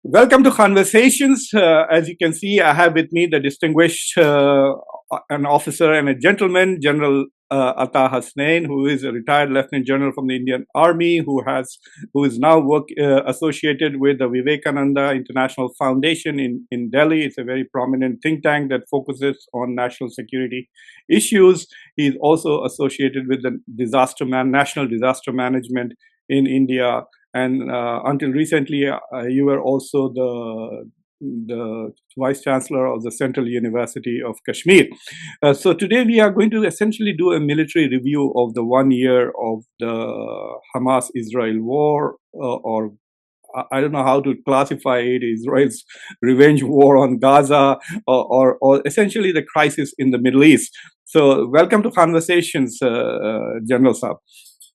Welcome to Khanversations. As you can see, I have with me the distinguished an officer and a gentleman, General Hasnain, who is a retired Lieutenant General from the Indian Army, who is now associated with the Vivekananda International Foundation in Delhi. It's a very prominent think tank that focuses on national security issues. He is also associated with the National Disaster Management in India. And until recently, you were also the Vice Chancellor of the Central University of Kashmir. So today we are going to essentially do a military review of the 1 year of the Hamas-Israel war, or I don't know how to classify it, Israel's revenge war on Gaza, or essentially the crisis in the Middle East. So welcome to Khanversations, General Saab.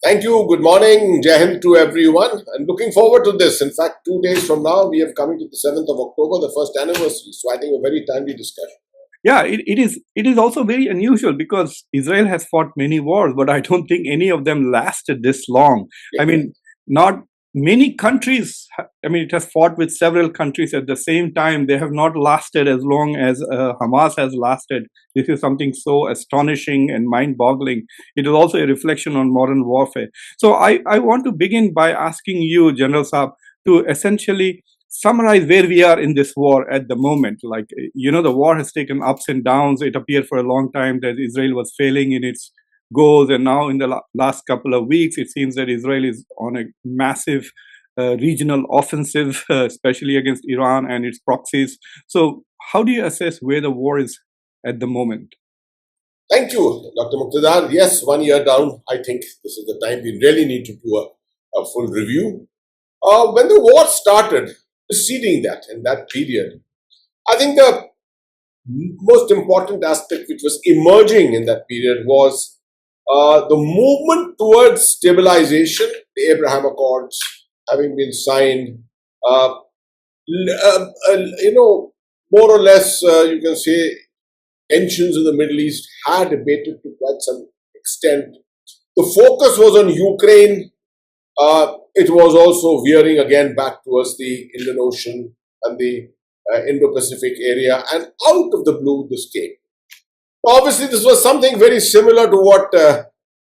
Thank you. Good morning. Jai Hind to everyone. I'm looking forward to this. In fact, 2 days from now, we are coming to the 7th of October, the first anniversary. So I think a very timely discussion. Yeah, it is also very unusual because Israel has fought many wars, but I don't think any of them lasted this long. I mean, not many countries, it has fought with several countries at the same time. They have not lasted as long as Hamas has lasted. This is something so astonishing and mind-boggling. It is also a reflection on modern warfare. So I want to begin by asking you, General Saab, to essentially summarize where we are in this war at the moment. Like, the war has taken ups and downs. It appeared for a long time that Israel was failing in its goals, and now in the last couple of weeks, it seems that Israel is on a massive regional offensive, especially against Iran and its proxies. So how do you assess where the war is at the moment? Thank you, Dr. Muqtedar. Yes, 1 year down, I think this is the time we really need to do a full review. When the war started, preceding that, in that period, I think the most important aspect which was emerging in that period was the movement towards stabilization, the Abraham Accords having been signed, more or less, you can say, tensions in the Middle East had abated to quite some extent. The focus was on Ukraine. It was also veering again back towards the Indian Ocean and the Indo-Pacific area, and out of the blue this came. Obviously, this was something very similar to what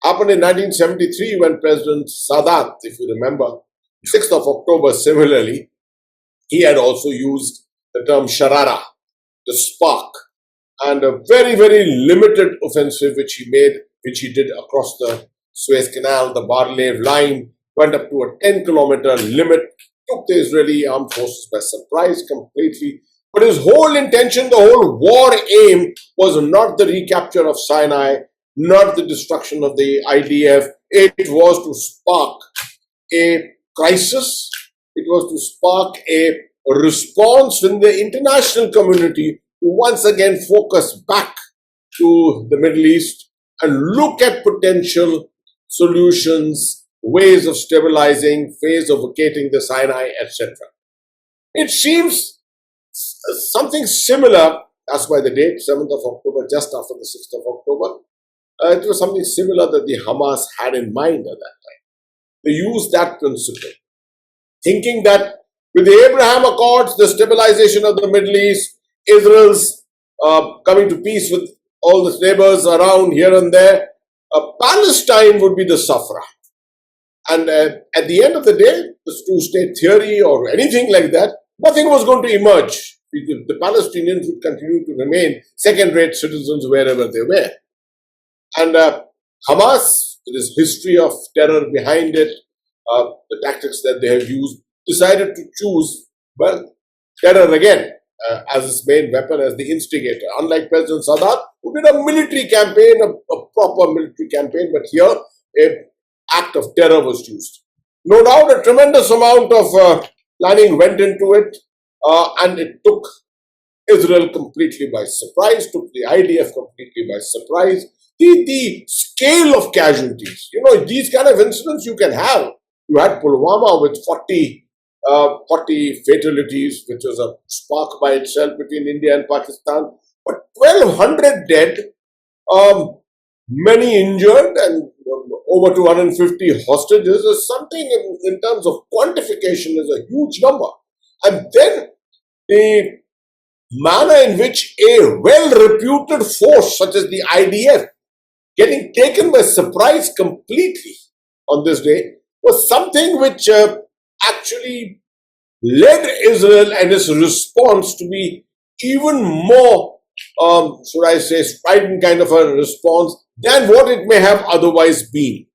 happened in 1973 when President Sadat, if you remember, 6th of October, similarly, he had also used the term Sharara, the spark, and a very, very limited offensive which he did across the Suez Canal, the Bar-Lev line, went up to a 10-kilometer limit, took the Israeli armed forces by surprise completely. But his whole intention, the whole war aim was not the recapture of Sinai, not the destruction of the IDF. It was to spark a crisis. It was to spark a response in the international community to once again focus back to the Middle East and look at potential solutions, ways of stabilizing, ways of vacating the Sinai, etc. It seems something similar, as by the date, 7th of October, just after the 6th of October, it was something similar that the Hamas had in mind at that time. They used that principle, thinking that with the Abraham Accords, the stabilization of the Middle East, Israel's coming to peace with all its neighbors around here and there, Palestine would be the sufferer. And at the end of the day, this two-state theory or anything like that, nothing was going to emerge. The Palestinians would continue to remain second-rate citizens wherever they were. And Hamas, with its history of terror behind it, the tactics that they have used, decided to choose, terror again as its main weapon, as the instigator. Unlike President Sadat, who did a military campaign, a proper military campaign, but here an act of terror was used. No doubt a tremendous amount of planning went into it, and it took Israel completely by surprise, took the IDF completely by surprise. The scale of casualties, these kind of incidents you can have. You had Pulwama with 40 fatalities, which was a spark by itself between India and Pakistan. But 1,200 dead, many injured, and over 250 hostages is something in terms of quantification is a huge number. And then the manner in which a well-reputed force such as the IDF getting taken by surprise completely on this day was something which actually led Israel and its response to be even more, should I say, strident kind of a response than what it may have otherwise been.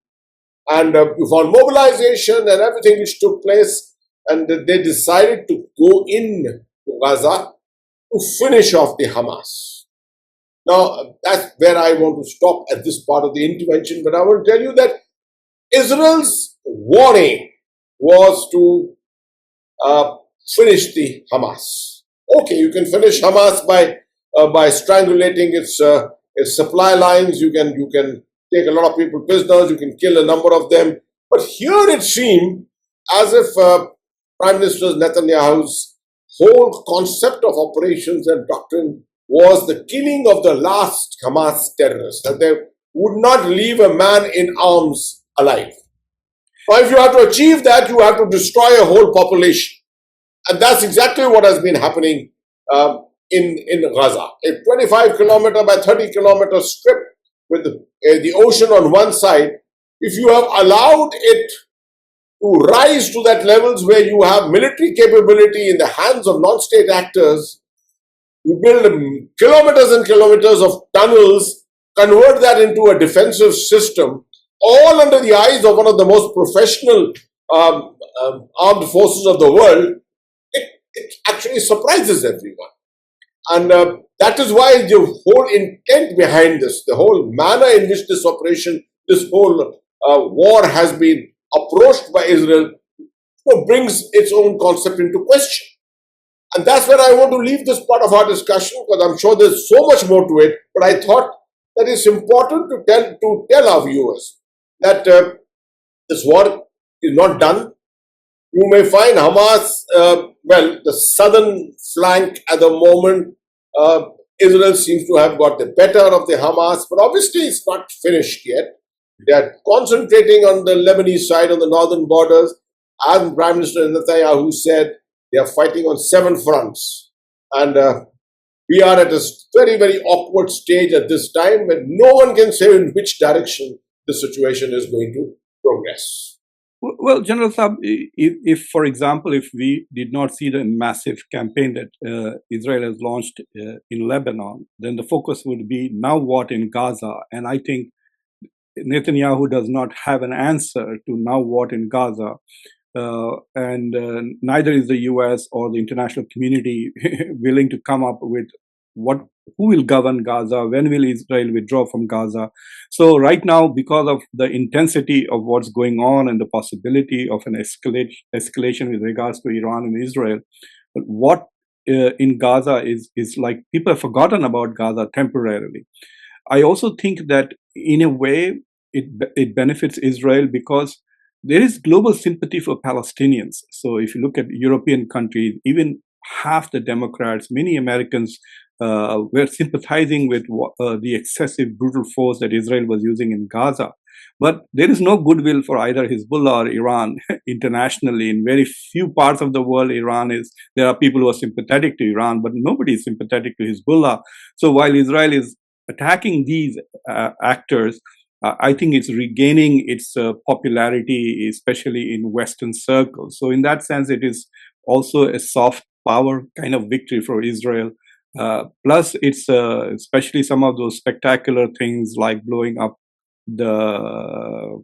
And you found mobilization and everything which took place, and they decided to go in to Gaza to finish off the Hamas. Now, that's where I want to stop at this part of the intervention, but I want to tell you that Israel's warning was to finish the Hamas. Okay, you can finish Hamas by strangulating its supply lines. You can take a lot of people prisoners. You can kill a number of them. But here it seemed as if Prime Minister Netanyahu's whole concept of operations and doctrine was the killing of the last Hamas terrorist, that they would not leave a man in arms alive. Now, if you have to achieve that, you have to destroy a whole population. And that's exactly what has been happening in Gaza. A 25 kilometer by 30 kilometer strip with the ocean on one side, if you have allowed it to rise to that levels where you have military capability in the hands of non-state actors, you build kilometers and kilometers of tunnels, convert that into a defensive system, all under the eyes of one of the most professional armed forces of the world. It actually surprises everyone. And that is why the whole intent behind this, the whole manner in which this operation, this whole war has been approached by Israel, brings its own concept into question. And that's where I want to leave this part of our discussion, because I'm sure there's so much more to it. But I thought that it's important to tell our viewers that this war is not done. You may find Hamas, the southern flank at the moment, Israel seems to have got the better of the Hamas, but obviously it's not finished yet. They are concentrating on the Lebanese side, on the northern borders. As Prime Minister Netanyahu said, they are fighting on 7 fronts. And we are at a very, very awkward stage at this time when no one can say in which direction the situation is going to progress. Well, General Saab, if, for example, if we did not see the massive campaign that Israel has launched in Lebanon, then the focus would be now what in Gaza. And I think Netanyahu does not have an answer to now what in Gaza. And neither is the US or the international community willing to come up with who will govern Gaza, when will Israel withdraw from Gaza. So right now, because of the intensity of what's going on and the possibility of an escalation with regards to Iran and Israel, what in Gaza is like people have forgotten about Gaza temporarily. I also think that in a way it benefits Israel because there is global sympathy for Palestinians. So if you look at European countries, even half the Democrats, many Americans were sympathizing with the excessive brutal force that Israel was using in Gaza. But there is no goodwill for either Hezbollah or Iran internationally. In very few parts of the world, there are people who are sympathetic to Iran, but nobody is sympathetic to Hezbollah. So while Israel is attacking these actors, I think it's regaining its popularity, especially in Western circles. So in that sense, it is also a soft power kind of victory for Israel. Plus, it's especially some of those spectacular things like blowing up the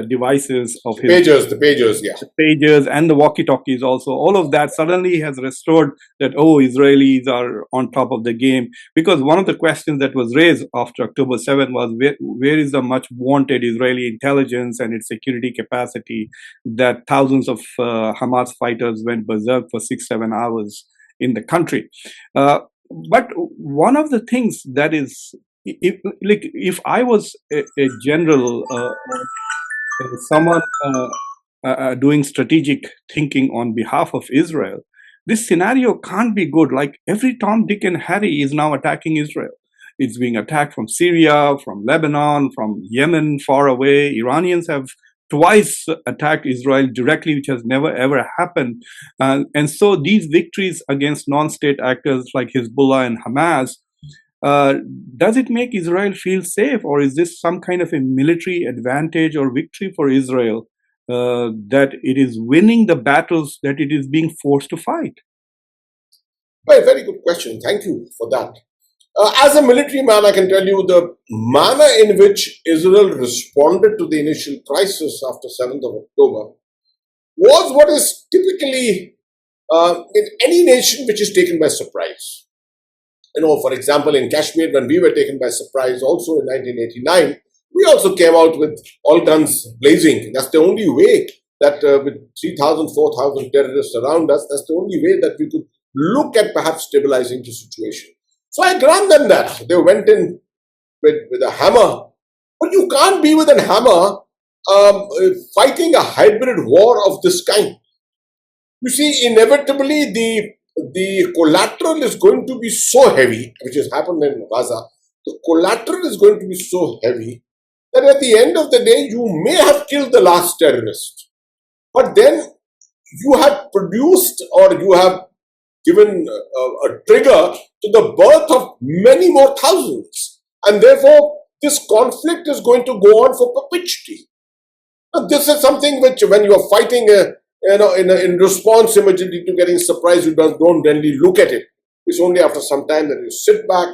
devices of the pagers, yeah. The pagers and the walkie-talkies also. All of that suddenly has restored that, Israelis are on top of the game. Because one of the questions that was raised after October 7 was where is the much wanted Israeli intelligence and its security capacity that thousands of Hamas fighters went berserk for 6-7 hours in the country. But one of the things that is, if I was a general, someone doing strategic thinking on behalf of Israel, this scenario can't be good. Like every Tom, Dick, and Harry is now attacking Israel. It's being attacked from Syria, from Lebanon, from Yemen, far away. Iranians have twice attacked Israel directly, which has never ever happened. And so these victories against non-state actors like Hezbollah and Hamas, uh, does it make Israel feel safe, or is this some kind of a military advantage or victory for Israel, that it is winning the battles that it is being forced to fight? Very, very good question. Thank you for that. As a military man, I can tell you the manner in which Israel responded to the initial crisis after 7th of October was what is typically in any nation which is taken by surprise. For example, in Kashmir, when we were taken by surprise also in 1989, we also came out with all guns blazing. That's the only way that with 3,000, 4,000 terrorists around us, that's the only way that we could look at perhaps stabilizing the situation. So I grant them that. They went in with a hammer. But you can't be with a hammer fighting a hybrid war of this kind. You see, inevitably, the collateral is going to be so heavy, which has happened in Gaza. The collateral is going to be so heavy that at the end of the day, you may have killed the last terrorist. But then you have produced or you have given a trigger to the birth of many more thousands. And therefore, this conflict is going to go on for perpetuity. Now, this is something which, when you are fighting in response immediately to getting surprised, you don't really look at it. It's only after some time that you sit back,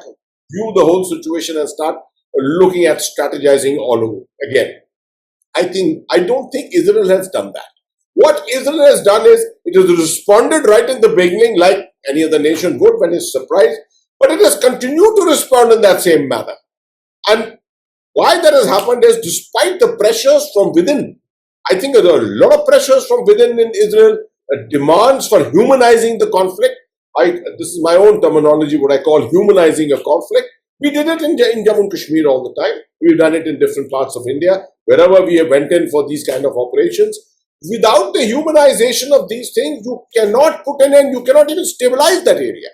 view the whole situation and start looking at strategizing all over again. I don't think Israel has done that. What Israel has done is it has responded right in the beginning like any other nation would when it's surprised, but it has continued to respond in that same manner. And why that has happened is despite the pressures from within. I think there are a lot of pressures from within in Israel, demands for humanizing the conflict. This is my own terminology, what I call humanizing a conflict. We did it in Jammu and Kashmir all the time. We've done it in different parts of India, wherever we went in for these kind of operations. Without the humanization of these things, you cannot put an end, you cannot even stabilize that area.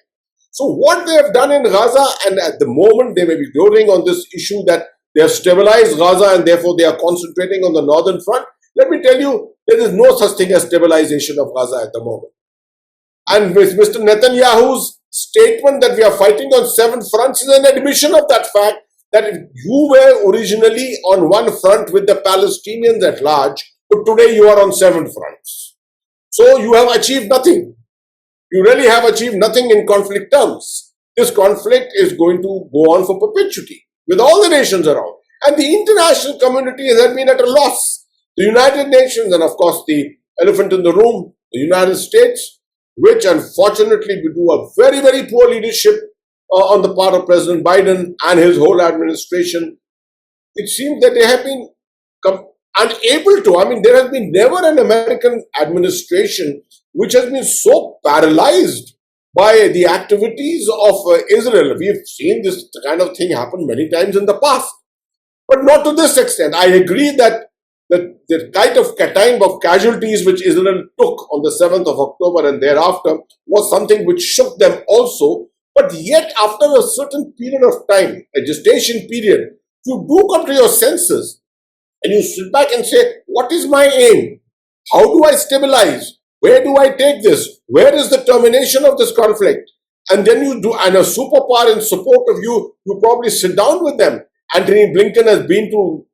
So what they have done in Gaza, and at the moment they may be gloating on this issue that they have stabilized Gaza and therefore they are concentrating on the northern front. Let me tell you, there is no such thing as stabilization of Gaza at the moment. And with Mr. Netanyahu's statement that we are fighting on 7 fronts is an admission of that fact that you were originally on one front with the Palestinians at large, but today you are on 7 fronts. So you have achieved nothing. You really have achieved nothing in conflict terms. This conflict is going to go on for perpetuity with all the nations around. And the international community has been at a loss. The United Nations and of course the elephant in the room, the United States, which unfortunately we do a very, very poor leadership on the part of President Biden and his whole administration. It seems that they have been unable to. I mean, there has been never an American administration which has been so paralyzed by the activities of Israel. We've seen this kind of thing happen many times in the past, but not to this extent. I agree that the kind of casualties which Israel took on the 7th of October and thereafter was something which shook them also. But yet, after a certain period of time, a gestation period, you do come to your senses and you sit back and say, what is my aim? How do I stabilize? Where do I take this? Where is the termination of this conflict? And then you do, and a superpower in support of you, you probably sit down with them. Anthony Blinken has been to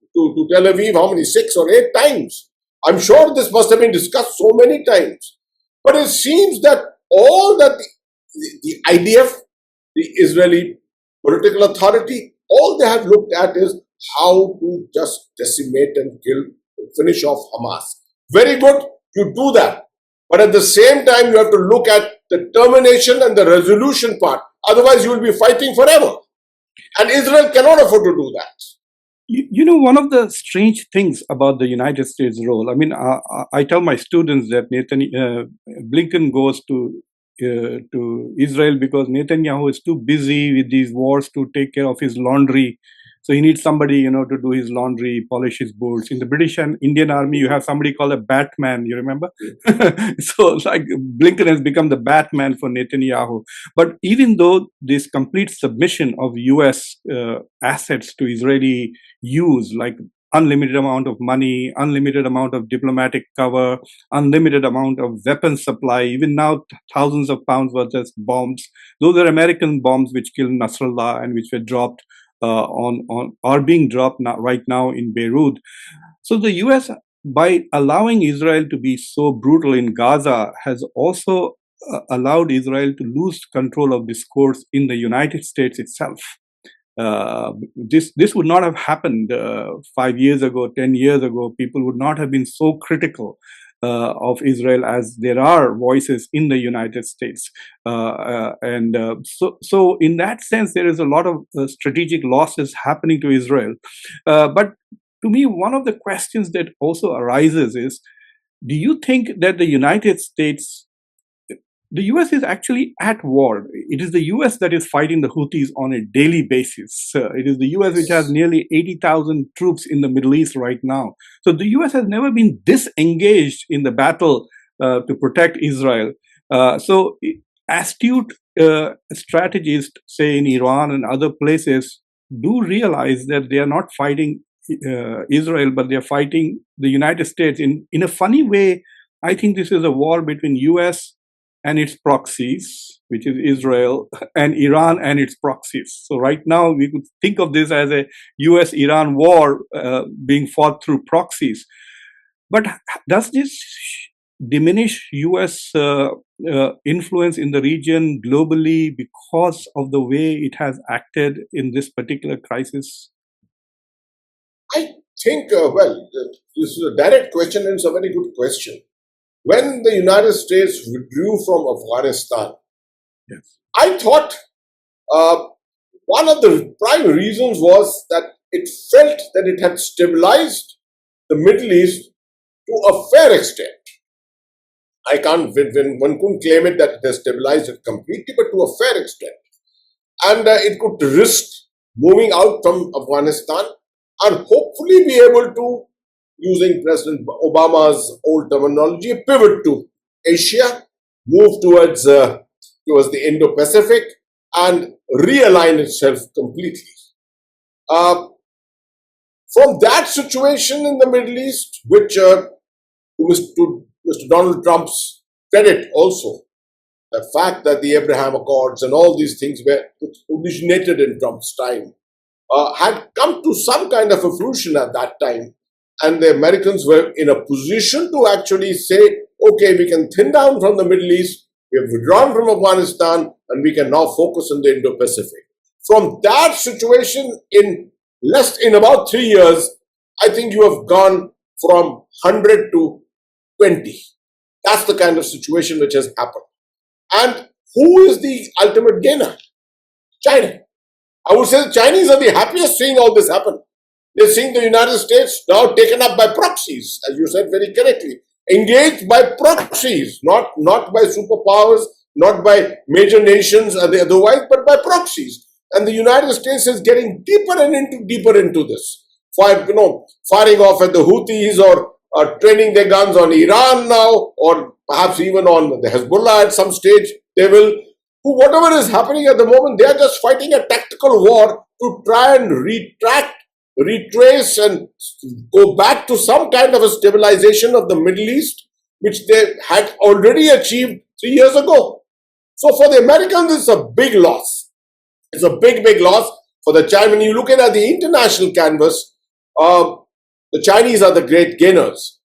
Tel Aviv, how many, 6 or 8 times? I'm sure this must have been discussed so many times. But it seems that all that the IDF, the Israeli political authority, all they have looked at is how to just decimate and kill, finish off Hamas. Very good, you do that. But at the same time, you have to look at the termination and the resolution part. Otherwise, you will be fighting forever. And Israel cannot afford to do that. You know, one of the strange things about the United States role, I mean, I tell my students that Blinken goes to Israel because Netanyahu is too busy with these wars to take care of his laundry. So he needs somebody, to do his laundry, polish his boots. In the British and Indian army, you have somebody called a Batman, you remember? So like Blinken has become the Batman for Netanyahu. But even though this complete submission of US assets to Israeli use, like unlimited amount of money, unlimited amount of diplomatic cover, unlimited amount of weapons supply, even now thousands of pounds worth of bombs. Those are American bombs which killed Nasrallah and which were dropped are being dropped right now in Beirut. So the US, by allowing Israel to be so brutal in Gaza, has also allowed Israel to lose control of discourse in the United States itself. This would not have happened 5 years ago, 10 years ago. People would not have been so critical of Israel as there are voices in the United States. So in that sense, there is a lot of strategic losses happening to Israel. But to me, one of the questions that also arises is, do you think that the United States, the US is actually at war? It is the US that is fighting the Houthis on a daily basis. It is the US which has nearly 80,000 troops in the Middle East right now. So the US has never been disengaged in the battle to protect Israel. So astute strategists, say in Iran and other places, do realize that they are not fighting Israel, but they are fighting the United States. In a funny way, I think this is a war between US and its proxies, which is Israel, and Iran and its proxies. So right now, we could think of this as a US-Iran war being fought through proxies. But does this diminish US influence in the region globally because of the way it has acted in this particular crisis? I think, this is a direct question and it's a very good question. When the United States withdrew from Afghanistan, yes, I thought one of the prime reasons was that it felt that it had stabilized the Middle East to a fair extent. I can't, one couldn't claim it that it has stabilized it completely, but to a fair extent. And it could risk moving out from Afghanistan and hopefully be able to, using President Obama's old terminology, pivot to Asia, move towards the Indo-Pacific, and realign itself completely. From that situation in the Middle East, which to Mr. Donald Trump's credit also, the fact that the Abraham Accords and all these things which originated in Trump's time had come to some kind of a fruition at that time. And the Americans were in a position to actually say, okay, we can thin down from the Middle East, we have withdrawn from Afghanistan, and we can now focus on the Indo-Pacific. From that situation, in about 3 years, I think you have gone from 100 to 20. That's the kind of situation which has happened. And who is the ultimate gainer? China. I would say the Chinese are the happiest seeing all this happen. They're seeing the United States now taken up by proxies, as you said very correctly, engaged by proxies, not by superpowers, not by major nations and the otherwise, but by proxies. And the United States is getting deeper into this. Firing off at the Houthis or training their guns on Iran now, or perhaps even on the Hezbollah at some stage. They will, whatever is happening at the moment, they are just fighting a tactical war to try and retrace and go back to some kind of a stabilization of the Middle East, which they had already achieved 3 years ago. So for the Americans, it's a big loss. It's a big, big loss for the China. When you look at the international canvas, the Chinese are the great gainers.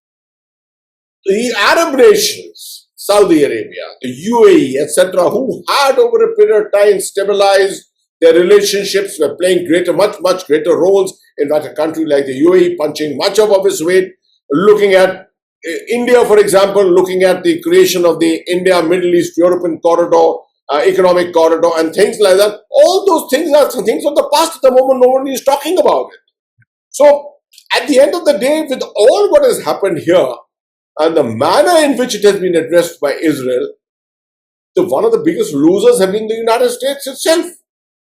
The Arab nations, Saudi Arabia, the UAE, etc., who had over a period of time stabilized their relationships, were playing much greater roles. In fact, a country like the UAE punching much of its weight. Looking at India, for example, looking at the creation of the India, Middle East, European corridor, economic corridor, and things like that. All those things are things of the past at the moment. Nobody is talking about it. So, at the end of the day, with all what has happened here and the manner in which it has been addressed by Israel, one of the biggest losers have been the United States itself.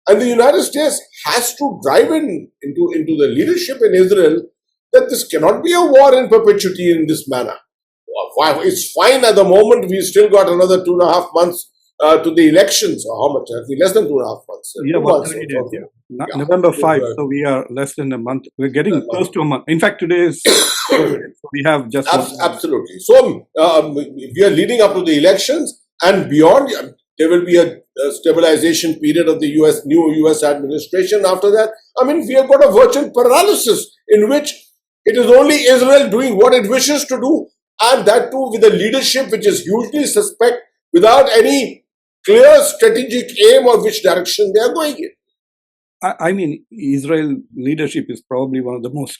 And the United States has to drive into the leadership in Israel that this cannot be a war in perpetuity in this manner. It's fine at the moment. We've still got another 2.5 months to the elections, or how much? Less than 2.5 months. Yeah, 2 months. Yeah. November So, 5, so we are less than a month. We're getting close to a month. In fact, today is, so we have just 1 month. absolutely. So we are leading up to the elections and beyond. There will be a stabilization period of the new US administration after that. I mean, we have got a virtual paralysis in which it is only Israel doing what it wishes to do, and that too with a leadership which is hugely suspect, without any clear strategic aim or which direction they are going in. I mean, Israel leadership is probably one of the most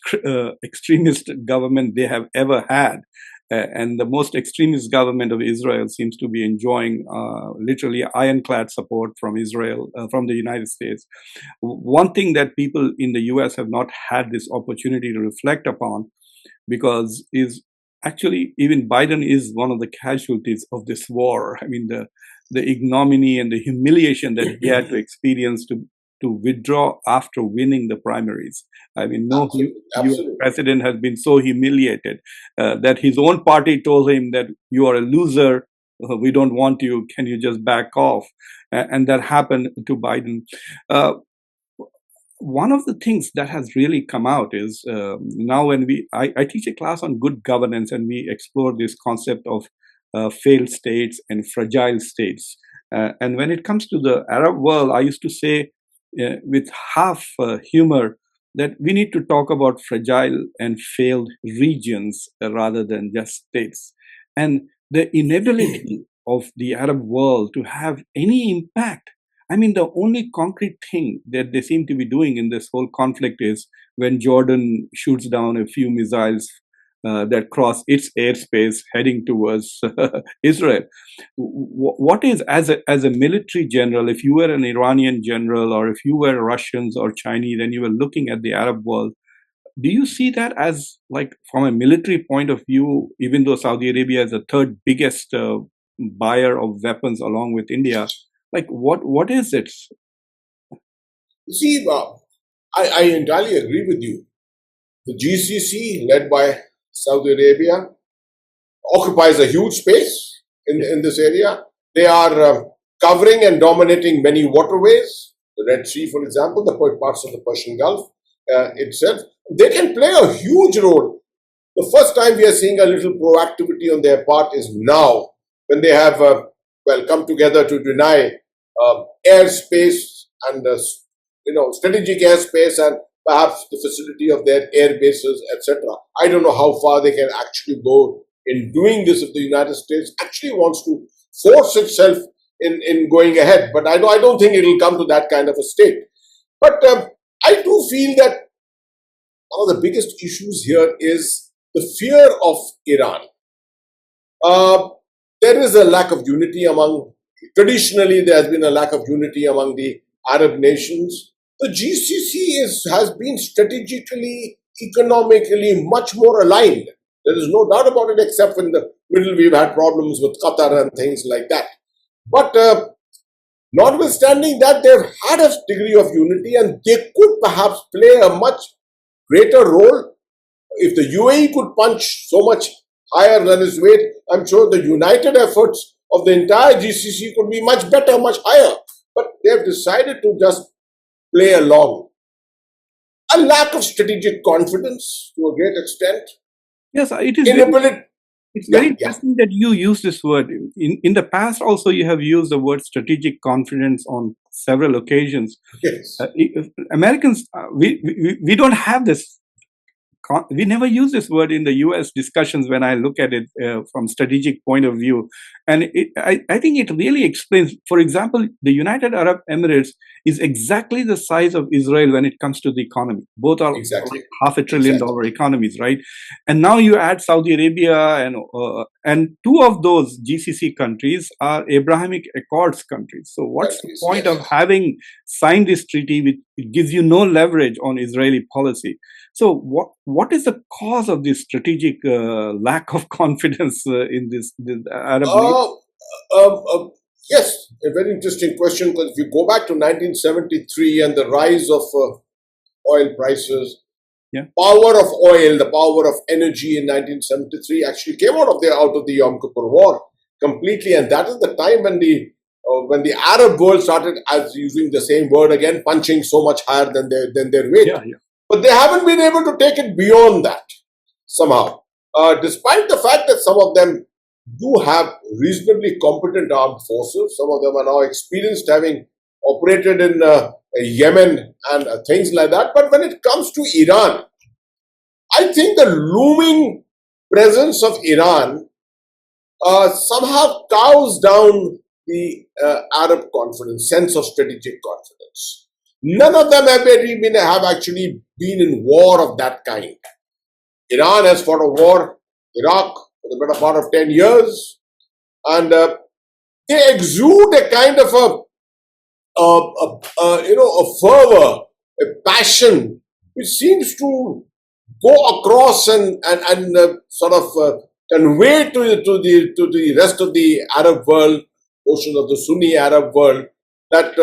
extremist government they have ever had. And the most extremist government of Israel seems to be enjoying literally ironclad support from Israel, from the United States. One thing that people in the US have not had this opportunity to reflect upon, because is actually even Biden is one of the casualties of this war. I mean, the ignominy and the humiliation that he had to experience to withdraw after winning the primaries. I mean, no US president has been so humiliated that his own party told him that you are a loser. We don't want you. Can you just back off? And that happened to Biden. One of the things that has really come out is now when I teach a class on good governance, and we explore this concept of failed states and fragile states. And when it comes to the Arab world, I used to say with half humor that we need to talk about fragile and failed regions rather than just states. And the inability of the Arab world to have any impact. I mean, the only concrete thing that they seem to be doing in this whole conflict is when Jordan shoots down a few missiles that cross its airspace heading towards Israel. What is, as a military general, if you were an Iranian general or if you were Russians or Chinese and you were looking at the Arab world, do you see that as, like, from a military point of view, even though Saudi Arabia is the third biggest buyer of weapons along with India, like what is it? See, I entirely agree with you. The GCC, led by Saudi Arabia, occupies a huge space in this area. They are covering and dominating many waterways, the Red Sea, for example, the parts of the Persian Gulf itself. They can play a huge role. The first time we are seeing a little proactivity on their part is now, when they have come together to deny airspace and strategic airspace and perhaps the facility of their air bases, etc. I don't know how far they can actually go in doing this if the United States actually wants to force itself in going ahead. But I don't think it will come to that kind of a state. But I do feel that one of the biggest issues here is the fear of Iran. There is a lack of unity traditionally there has been a lack of unity among the Arab nations. The GCC has been strategically, economically much more aligned. There is no doubt about it, except in the middle we've had problems with Qatar and things like that. But notwithstanding that, they've had a degree of unity and they could perhaps play a much greater role. If the UAE could punch so much higher than its weight, I'm sure the united efforts of the entire GCC could be much better, much higher. But they've decided to just play along. A lack of strategic confidence to a great extent. Yes, it is. It's very interesting that you use this word. In the past also, you have used the word strategic confidence on several occasions. Yes. Americans, we don't have this. We never use this word in the US discussions when I look at it from strategic point of view. And I think it really explains, for example, the United Arab Emirates is exactly the size of Israel when it comes to the economy. Both are like $500 billion economies, right? And now you add Saudi Arabia and two of those GCC countries are Abrahamic Accords countries. So what's the point of having signed this treaty which it gives you no leverage on Israeli policy? So what is the cause of this strategic lack of confidence in this Arab league? Yes, a very interesting question, because if you go back to 1973 and the rise of oil prices, power of oil, the power of energy in 1973 actually came out of the Yom Kippur War completely, and that is the time when the when the Arab world started, as using the same word again, punching so much higher than their weight. Yeah, yeah. But they haven't been able to take it beyond that somehow, despite the fact that some of them do have reasonably competent armed forces. Some of them are now experienced, having operated in Yemen and things like that. But when it comes to Iran, I think the looming presence of Iran somehow cows down the Arab confidence, sense of strategic confidence. None of them have actually been in war of that kind. Iran has fought a war, Iraq, for the better part of 10 years, and they exude a kind of a fervor, a passion, which seems to go across and sort of convey to the rest of the Arab world, portion of the Sunni Arab world, that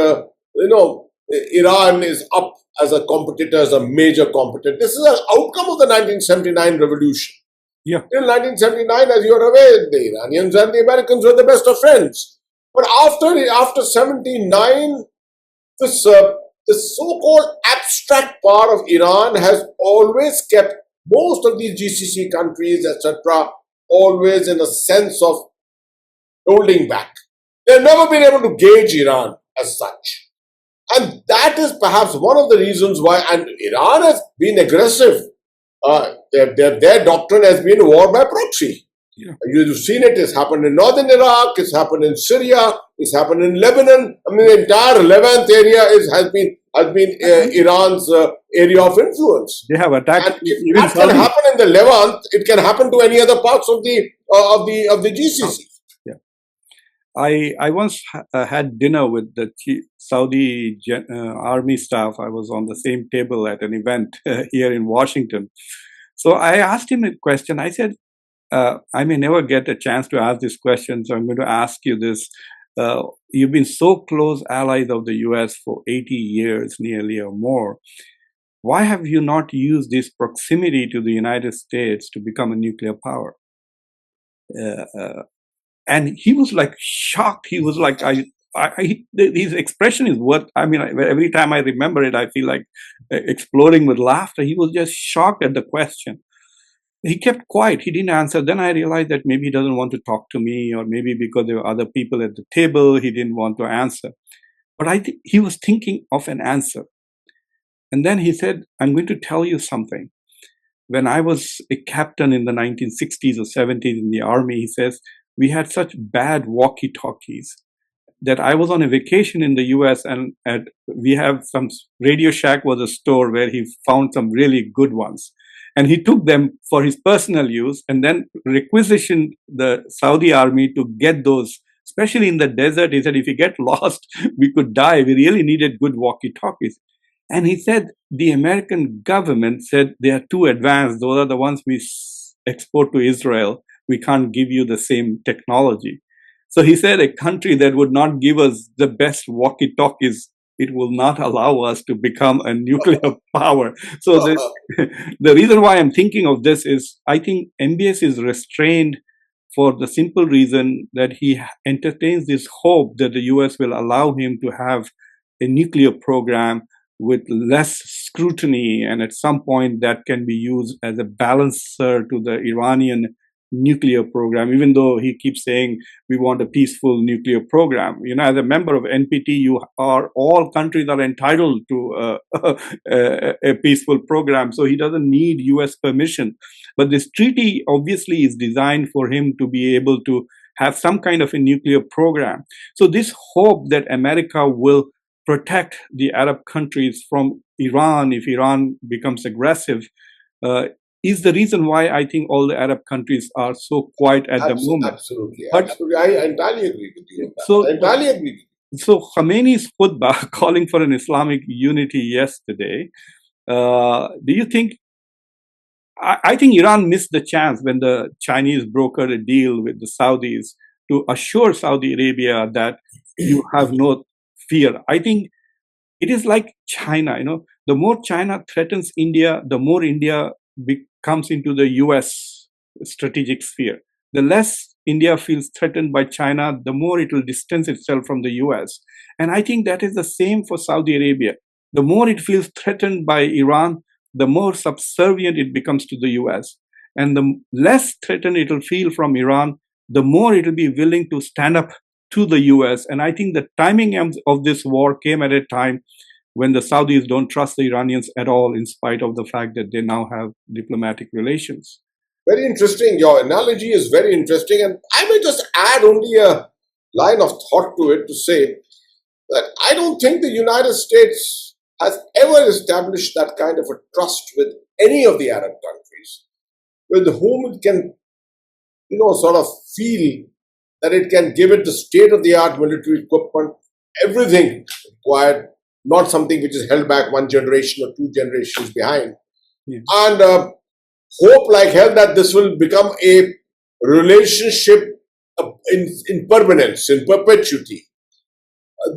Iran is up as a competitor, as a major competitor. This is an outcome of the 1979 revolution. Yeah. Till 1979, as you are aware, the Iranians and the Americans were the best of friends. But after 79, this so-called abstract part of Iran has always kept most of these GCC countries, etc., always in a sense of holding back. They've never been able to gauge Iran as such. And that is perhaps one of the reasons why, and Iran has been aggressive. Their doctrine has been war by proxy. Yeah. You've seen it. It's happened in northern Iraq. It's happened in Syria. It's happened in Lebanon. I mean, the entire Levant area has been Iran's area of influence. They have attacked. And if that can happen in the Levant, it can happen to any other parts of the GCC. Yeah. I once had dinner with the Saudi army staff. I was on the same table at an event here in Washington. So I asked him a question. I said, I may never get a chance to ask this question, so I'm going to ask you this. You've been so close allies of the US for 80 years, nearly or more. Why have you not used this proximity to the United States to become a nuclear power? And he was like shocked. He was like, his expression is what, I mean, every time I remember it, I feel like exploding with laughter. He was just shocked at the question. He kept quiet. He didn't answer. Then I realized that maybe he doesn't want to talk to me, or maybe because there were other people at the table, he didn't want to answer. But I think he was thinking of an answer. And then he said, I'm going to tell you something. When I was a captain in the 1960s or 70s in the army, he says, we had such bad walkie-talkies that I was on a vacation in the US, and we have some, Radio Shack was a store where he found some really good ones. And he took them for his personal use and then requisitioned the Saudi army to get those, especially in the desert. He said, if you get lost, we could die. We really needed good walkie-talkies. And he said, the American government said they are too advanced. Those are the ones we export to Israel. We can't give you the same technology. So he said a country that would not give us the best walkie-talkies, it will not allow us to become a nuclear power. So the reason why I'm thinking of this is I think MBS is restrained for the simple reason that he entertains this hope that the US will allow him to have a nuclear program with less scrutiny, and at some point that can be used as a balancer to the Iranian nuclear program, even though he keeps saying we want a peaceful nuclear program. You know, as a member of NPT, all countries are entitled to a peaceful program. So he doesn't need US permission. But this treaty obviously is designed for him to be able to have some kind of a nuclear program. So this hope that America will protect the Arab countries from Iran if Iran becomes aggressive is the reason why I think all the Arab countries are so quiet at the moment. Absolutely. I entirely agree with you. So, I entirely agree. So Khomeini's khutbah calling for an Islamic unity yesterday, do you think, I think Iran missed the chance when the Chinese brokered a deal with the Saudis to assure Saudi Arabia that you have no fear. I think it is like China, the more China threatens India, the more India comes into the US strategic sphere. The less India feels threatened by China, the more it will distance itself from the US. And I think that is the same for Saudi Arabia. The more it feels threatened by Iran, the more subservient it becomes to the US. And the less threatened it will feel from Iran, the more it will be willing to stand up to the US. And I think the timing of this war came at a time when the Saudis don't trust the Iranians at all, in spite of the fact that they now have diplomatic relations. Very interesting. Your analogy is very interesting. And I may just add only a line of thought to it to say that I don't think the United States has ever established that kind of a trust with any of the Arab countries with whom it can, sort of feel that it can give it the state-of-the-art military equipment, everything required, not something which is held back one generation or two generations behind. Yeah. And hope like hell that this will become a relationship in permanence, in perpetuity.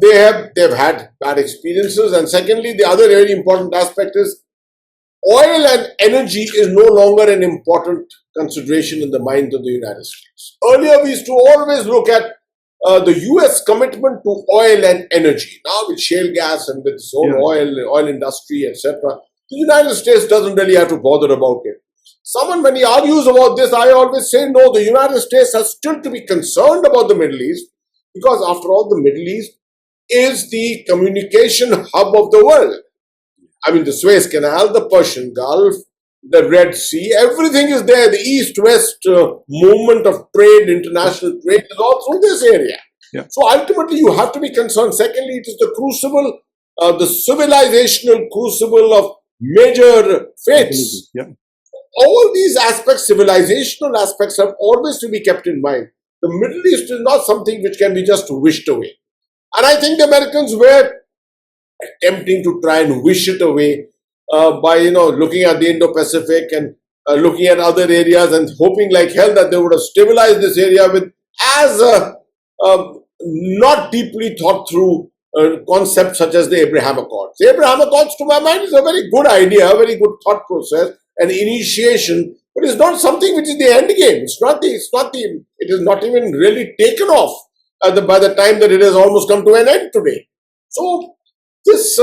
They've had bad experiences, and secondly, the other very important aspect is oil and energy is no longer an important consideration in the minds of the United States. Earlier, we used to always look at the US commitment to oil and energy. Now, with shale gas and with its own oil industry, etc., the United States doesn't really have to bother about it. Someone, when he argues about this, I always say, no, the United States has still to be concerned about the Middle East, because after all, the Middle East is the communication hub of the world. I mean, the Suez Canal, the Persian Gulf, the Red Sea, everything is there. The East-West movement of trade, international trade is all through this area. Yeah. So ultimately, you have to be concerned. Secondly, it is the crucible, the civilizational crucible of major faiths. Yeah. All these aspects, civilizational aspects, have always to be kept in mind. The Middle East is not something which can be just wished away. And I think the Americans were attempting to try and wish it away by, looking at the Indo-Pacific and looking at other areas and hoping like hell that they would have stabilized this area with as not deeply thought through concepts such as the Abraham Accords. The Abraham Accords, to my mind, is a very good idea, a very good thought process, an initiation, but it's not something which is the end game. It is not even really taken off by the time that it has almost come to an end today. So this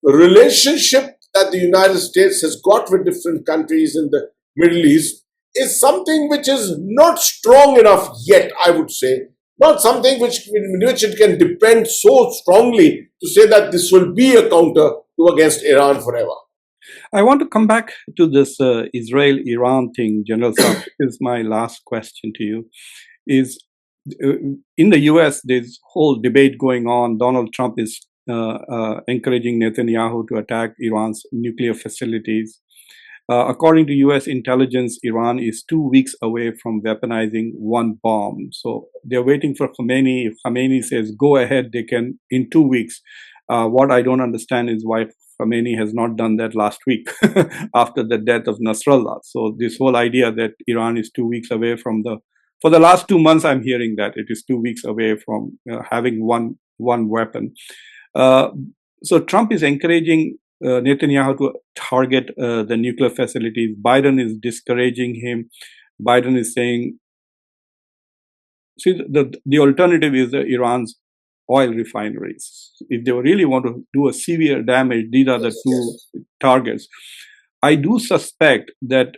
relationship that the United States has got with different countries in the Middle East is something which is not strong enough yet, I would say. Not something in which it can depend so strongly to say that this will be a counter to against Iran forever. I want to come back to this Israel-Iran thing, General Saab. Is my last question to you. Is in the US, there's whole debate going on. Donald Trump is encouraging Netanyahu to attack Iran's nuclear facilities. According to US intelligence, Iran is 2 weeks away from weaponizing one bomb. So they're waiting for Khamenei. If Khamenei says, go ahead, they can in 2 weeks. What I don't understand is why Khamenei has not done that last week after the death of Nasrallah. So this whole idea that Iran is 2 weeks away from for the last 2 months, I'm hearing that it is 2 weeks away from having one weapon. So Trump is encouraging Netanyahu to target the nuclear facilities. Biden is discouraging him. Biden is saying, see, the alternative is Iran's oil refineries. If they really want to do a severe damage, these are the two targets. I do suspect that,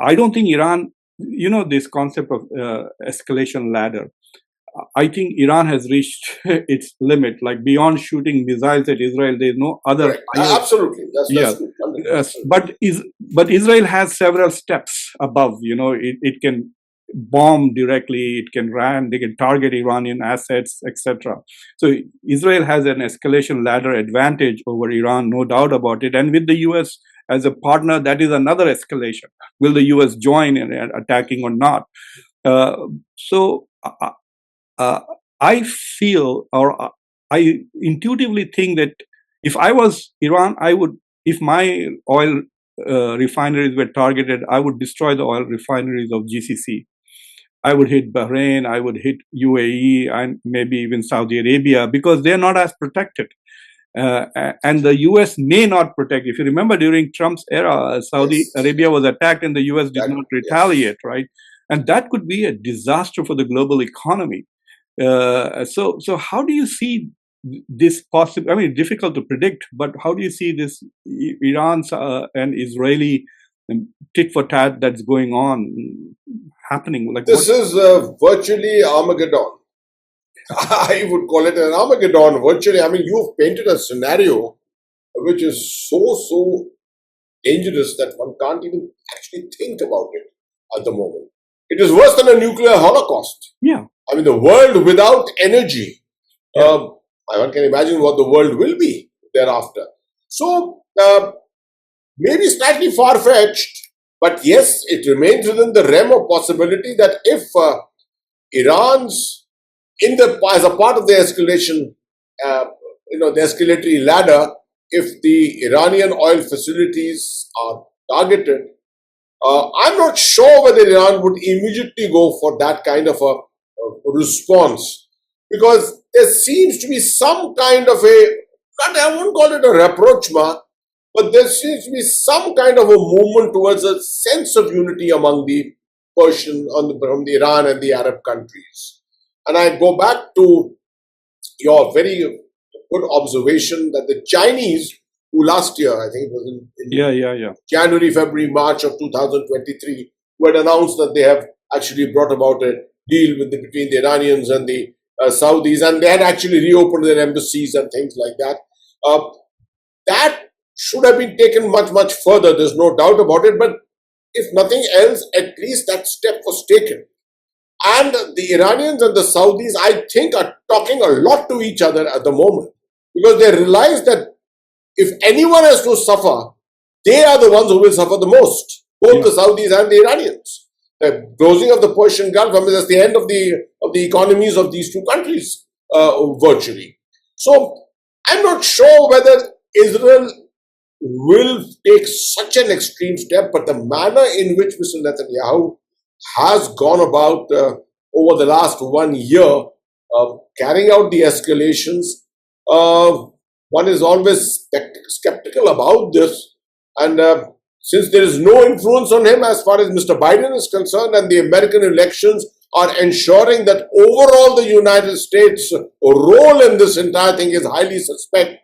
I don't think Iran, this concept of escalation ladder, I think Iran has reached its limit, like beyond shooting missiles at Israel, there's no other. Absolutely. That's But Israel has several steps above, it can bomb directly, it can ram, they can target Iranian assets, etc. So Israel has an escalation ladder advantage over Iran, no doubt about it. And with the US as a partner, that is another escalation. Will the US join in attacking or not? I feel, or I intuitively think that if I was Iran, if my oil refineries were targeted, I would destroy the oil refineries of GCC. I would hit Bahrain, I would hit UAE, and maybe even Saudi Arabia, because they're not as protected. And the US may not protect. If you remember, during Trump's era, Saudi Arabia was attacked and the US did not retaliate, right? and that could be a disaster for the global economy. So how do you see this possible? I mean, difficult to predict, but how do you see this Iran's and Israeli tit for tat that's going on happening? Like This is virtually Armageddon. I would call it an Armageddon virtually. I mean, you've painted a scenario which is so dangerous that one can't even actually think about it at the moment. It is worse than a nuclear holocaust. Yeah. I mean, the world without energy. One can imagine what the world will be thereafter. So, maybe slightly far-fetched, but yes, it remains within the realm of possibility that if Iran's as a part of the escalation, the escalatory ladder, if the Iranian oil facilities are targeted, I'm not sure whether Iran would immediately go for that kind of a response, because there seems to be some kind of I won't call it a rapprochement, but there seems to be some kind of a movement towards a sense of unity among the from the Iran and the Arab countries. And I go back to your very good observation that the Chinese, who last year, I think it was in January, February, March of 2023, who had announced that they have actually brought about a deal between the Iranians and the Saudis, and they had actually reopened their embassies and things like that. That should have been taken much further, there's no doubt about it, but if nothing else, at least that step was taken. And the Iranians and the Saudis, I think, are talking a lot to each other at the moment, because they realize that if anyone has to suffer, they are the ones who will suffer the most, both the Saudis and the Iranians. The closing of the Persian Gulf, I mean, that's the end of the economies of these two countries, virtually. So I'm not sure whether Israel will take such an extreme step, but the manner in which Mr. Netanyahu has gone about over the last 1 year, carrying out the escalations, one is always skeptical about this. And since there is no influence on him as far as Mr. Biden is concerned, and the American elections are ensuring that overall the United States' role in this entire thing is highly suspect,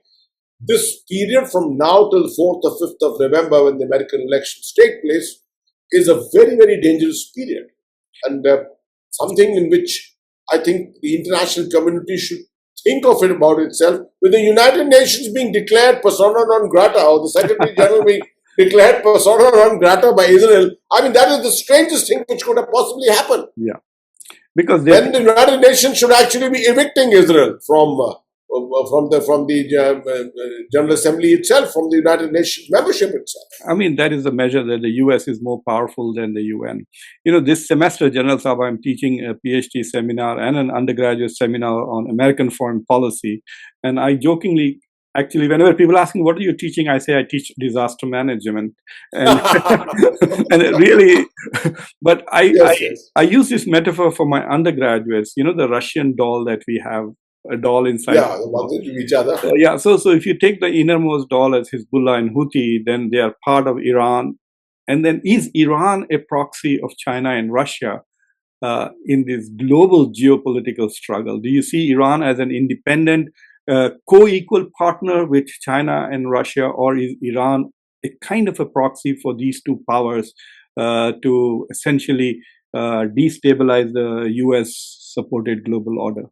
this period from now till 4th or 5th of November, when the American elections take place, is a very dangerous period, and something in which I think the international community should think of it about itself, with the United Nations being declared persona non grata, or the Secretary General being declared persona non grata by Israel. I mean, that is the strangest thing which could have possibly happened. Yeah, because then the United Nations should actually be evicting Israel from the General Assembly itself, from the United Nations membership itself. I mean, that is the measure that the US is more powerful than the UN. This semester, General Saab, I'm teaching a PhD seminar and an undergraduate seminar on American foreign policy. And I jokingly, actually, whenever people ask me, what are you teaching? I say, I teach disaster management. And, and it really, but I use this metaphor for my undergraduates, the Russian doll that we have, a doll inside. Yeah, the ones that do each other. So if you take the innermost doll as Hezbollah and Houthi, then they are part of Iran. And then is Iran a proxy of China and Russia in this global geopolitical struggle? Do you see Iran as an independent, co-equal partner with China and Russia, or is Iran a kind of a proxy for these two powers to essentially destabilize the US-supported global order?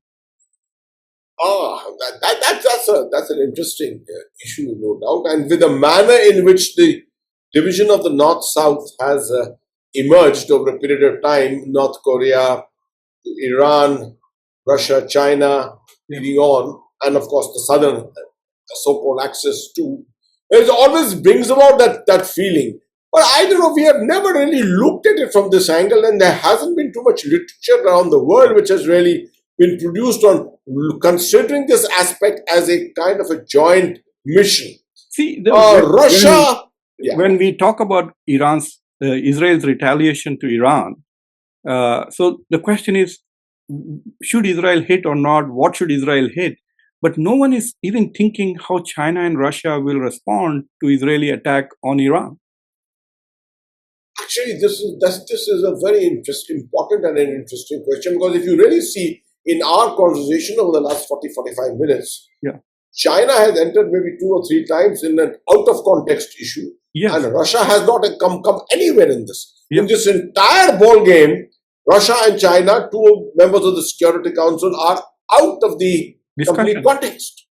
That's an interesting issue, no doubt. And with the manner in which the division of the North-South has emerged over a period of time, North Korea, Iran, Russia, China, leading on, and of course the southern so-called axis too, it always brings about that feeling. But I don't know, we have never really looked at it from this angle, and there hasn't been too much literature around the world which has really been produced on considering this aspect as a kind of a joint mission. See, Russia. When we talk about Israel's retaliation to Iran, so the question is, should Israel hit or not? What should Israel hit? But no one is even thinking how China and Russia will respond to Israeli attack on Iran. Actually, this is a very important and an interesting question, because if you really see in our conversation over the last 40-45 minutes, Yeah. China has entered maybe 2 or 3 times in an out of context issue, Yes. and Russia has not come anywhere in this. Yeah. In this entire ball game, Russia and China, two members of the Security Council, are out of the complete Discussion. context,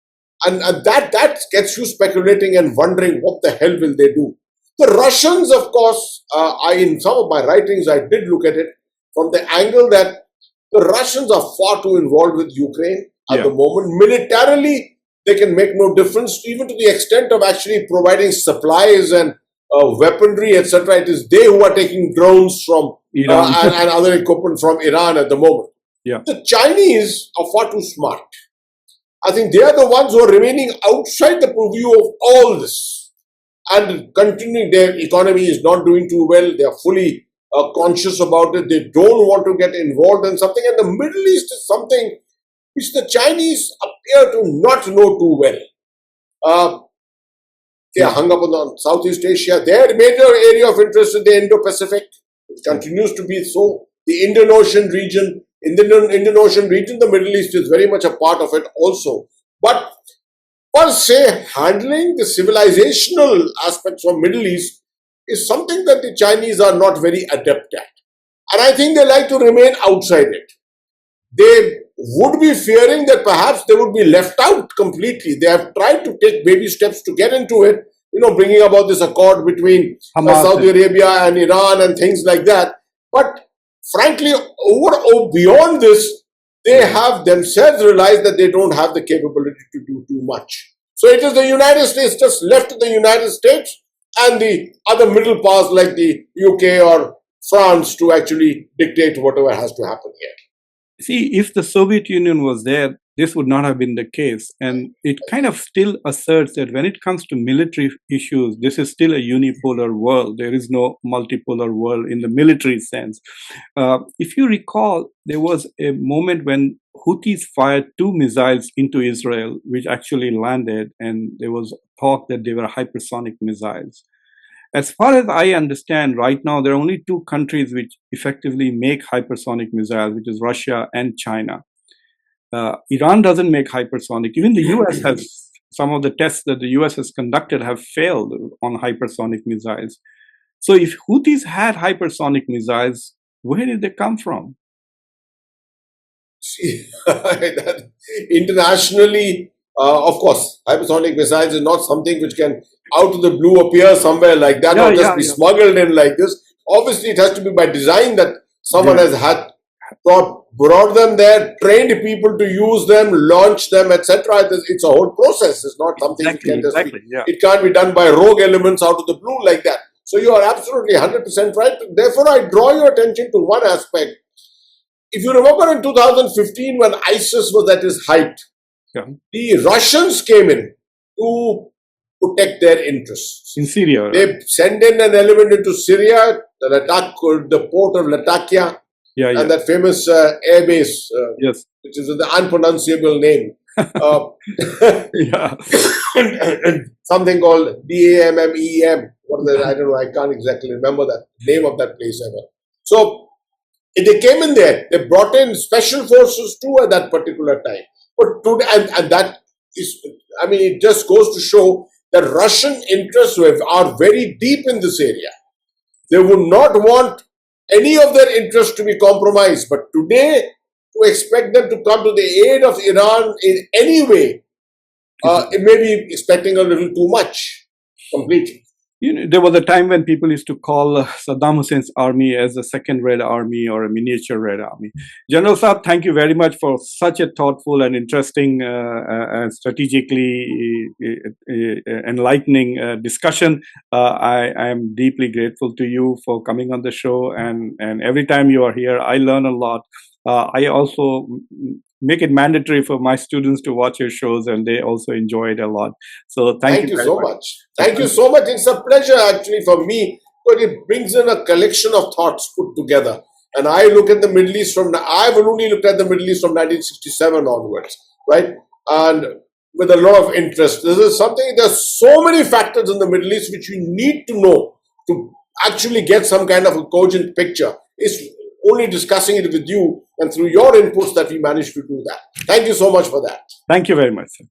and that gets you speculating and wondering what the hell will they do. The Russians, of course, in some of my writings, I did look at it from the angle that the Russians are far too involved with Ukraine at Yeah. the moment. Militarily, they can make no difference, even to the extent of actually providing supplies and weaponry, etc. It is they who are taking drones from Iran. and other equipment from Iran at the moment. Yeah. The Chinese are far too smart. I think they are the ones who are remaining outside the purview of all this and continuing. Their economy is not doing too well. They are fully conscious about it. They don't want to get involved in something. And the Middle East is something which the Chinese appear to not know too well. They are hung up on Southeast Asia. Their major area of interest is the Indo-Pacific. It continues to be so. The Indian Ocean region, the Middle East is very much a part of it also. But per se, handling the civilizational aspects from Middle East is something that the Chinese are not very adept at. And I think they like to remain outside it. They would be fearing that perhaps they would be left out completely. They have tried to take baby steps to get into it, bringing about this accord between Saudi Arabia and Iran and things like that. But frankly, beyond this, they have themselves realized that they don't have the capability to do too much. So it is the United States, just left to the United States and the other middle powers like the UK or France to actually dictate whatever has to happen here. See, if the Soviet Union was there, this would not have been the case. And it kind of still asserts that when it comes to military issues, this is still a unipolar world. There is no multipolar world in the military sense. If you recall, there was a moment when Houthis fired 2 missiles into Israel, which actually landed, and there was talk that they were hypersonic missiles. As far as I understand, right now, there are only 2 countries which effectively make hypersonic missiles, which is Russia and China. Iran doesn't make hypersonic. Even the US has, some of the tests that the US has conducted have failed on hypersonic missiles. So if Houthis had hypersonic missiles, where did they come from? See, internationally, of course, hypersonic missiles is not something which can out of the blue appear somewhere like that or just be smuggled in like this. Obviously, it has to be by design that someone has brought them there, trained people to use them, launch them, etc. It's a whole process. It's not something that can just be, it can't be done by rogue elements out of the blue like that. So you are absolutely 100% right. Therefore, I draw your attention to one aspect. If you remember in 2015 when ISIS was at its height, the Russians came in to protect their interests. In Syria. They sent in an element into Syria, the port of Latakia, and that famous air base, which is the unpronounceable name. Something called DAMMEM. I don't know, I can't exactly remember the name of that place ever. So they came in there, they brought in special forces too at that particular time. But and that is, it just goes to show that Russian interests are very deep in this area. They would not want any of their interests to be compromised. But today, to expect them to come to the aid of Iran in any way, it may be expecting a little too much, completely. There was a time when people used to call Saddam Hussein's army as a second Red Army or a miniature Red Army. General Saab, thank you very much for such a thoughtful and interesting and strategically enlightening discussion. I am deeply grateful to you for coming on the show, and every time you are here, I learn a lot. I also make it mandatory for my students to watch your shows, and they also enjoy it a lot. So thank you so much. Thank you so much. It's a pleasure actually for me, but it brings in a collection of thoughts put together. And I look at the Middle East I've only looked at the Middle East from 1967 onwards, right? And with a lot of interest. There's so many factors in the Middle East which you need to know to actually get some kind of a cogent picture. It's only discussing it with you and through your inputs that we managed to do that. Thank you so much for that. Thank you very much, sir.